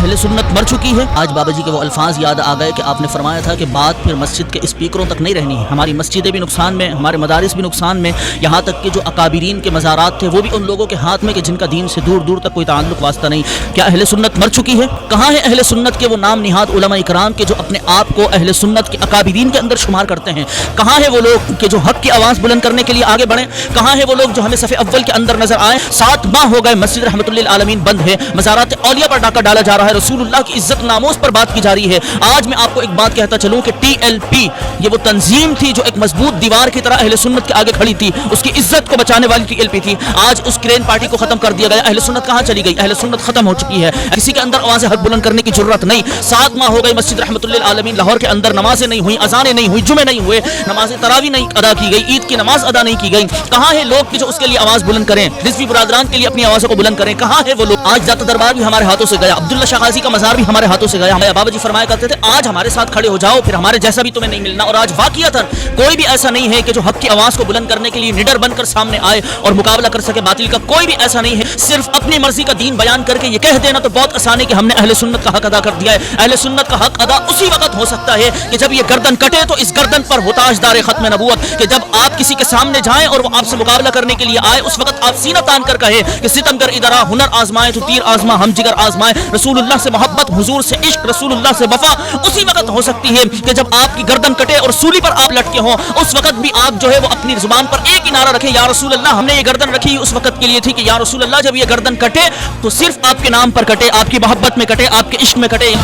अहले सुन्नत मर चुकी है। आज बाबा जी के वो अल्फाज याद आ गए कि आपने फरमाया था कि बात फिर मस्जिद के स्पीकरों तक नहीं रहनी है। हमारी मस्जिदें भी नुकसान में, हमारे मदारिस भी नुकसान में, यहाँ तक कि जो अकाबिरीन के मज़ारात थे वो भी उन लोगों के हाथ में कि जिनका दीन से दूर दूर तक कोई ताल्लुक वास्ता नहीं। क्या अहले सुन्नत मर चुकी है? कहाँ है अहले सुन्नत के वो नाम निहाद उलमा इकराम के जो अपने आप को अहले सुन्नत के अकाबिरीन के अंदर शुमार करते हैं? कहाँ है वो लोग कि जो हक की आवाज़ बुलंद करने के लिए आगे बढ़े? कहाँ है वो लोग जो हमें सफ़े अव्वल के अंदर नजर आए? 7 माह हो गए मस्जिद रहमतुल लिल आलमीन बंद है, मज़ारात औलिया पर डाका डाला जा रहा है, रसूलुल्लाह की इज्जत नामोस पर बात की जा रही है। आज मैं आपको एक बात कहता चलूं कि TLP ये वो तंजीम थी जो एक मजबूत दीवार की तरह अहले सुन्नत के आगे खड़ी थी, उसकी इज्जत को बचाने वाली TLP थी। आज उस क्रेन पार्टी को खत्म कर दिया गया। अहले सुन्नत कहाँ चली गई? अहले सुन्नत खत्म हो चुकी है, किसी के अंदर आवाज़ हक बुलंद करने की जरूरत नहीं। 7 माह हो गए मस्जिद रहमतुल लिल आलमीन लाहौर के अंदर नमाजें नहीं हुई, अजानें नहीं हुई, जुमे नहीं हुए, नमाज तरावी नहीं अदा की गई, ईद की नमाज अदा नहीं की गई। कहाँ है लोग कि जो उसके लिए आवाज़ बुलंद करें, रिजवी बुरादरान के लिए अपनी आवाज़ों को बुलंद करें? कहाँ है वो लोग? आज जाता दरबार भी हमारे हाथों से गया, अब्दुल्ला शाह गाजी का मज़ार भी हमारे हाथों से गया। हमारे बाबा जी फरमाया करते थे आज हमारे साथ खड़े हो जाओ, फिर हमारे जैसा भी तुम्हें नहीं मिलना। और आज वाक़ियतन कोई भी ऐसा नहीं है कि जो हक की आवाज़ को बुलंद करने के लिए निडर बनकर सामने आए और मुकाबला कर सके बातिल का। कोई भी ऐसा नहीं है। सिर्फ अपनी मर्जी का दीन बयान करके ये कह देना तो बहुत आसान है कि हमने अहले सुन्नत का हक अदा कर दिया है। अहले सुन्नत का हक अदा उसी वक्त हो सकता है कि जब ये गर्दन कटे तो इस गर्दन पर हो ताजदार खत्म नबूवत, कि जब आप किसी के सामने जाएं और वो आपसे मुकाबला करने के लिए आए, उस वक्त आप सीना तान कर कहे कि सितमगर इधर आ, हुनर आजमाए तो तीर आजमा, हम जिगर आजमाए, रसूलुल्लाह से मोहब्बत, हुजूर से इश्क, रसूलुल्लाह से वफा उसी वक्त हो सकती है कि जब आपकी गर्दन कटे और सूली पर आप लटके हों। उस वक्त भी आप जो है वो अपनी जुबान पर एक ही नारा रखें, या रसूल अल्लाह। हमने ये गर्दन रखी उस वक्त के लिए थी कि या रसूल अल्लाह जब ये गर्दन कटे तो सिर्फ आपके नाम पर कटे, आपकी मोहब्बत में कटे, आपके इश्क में कटे।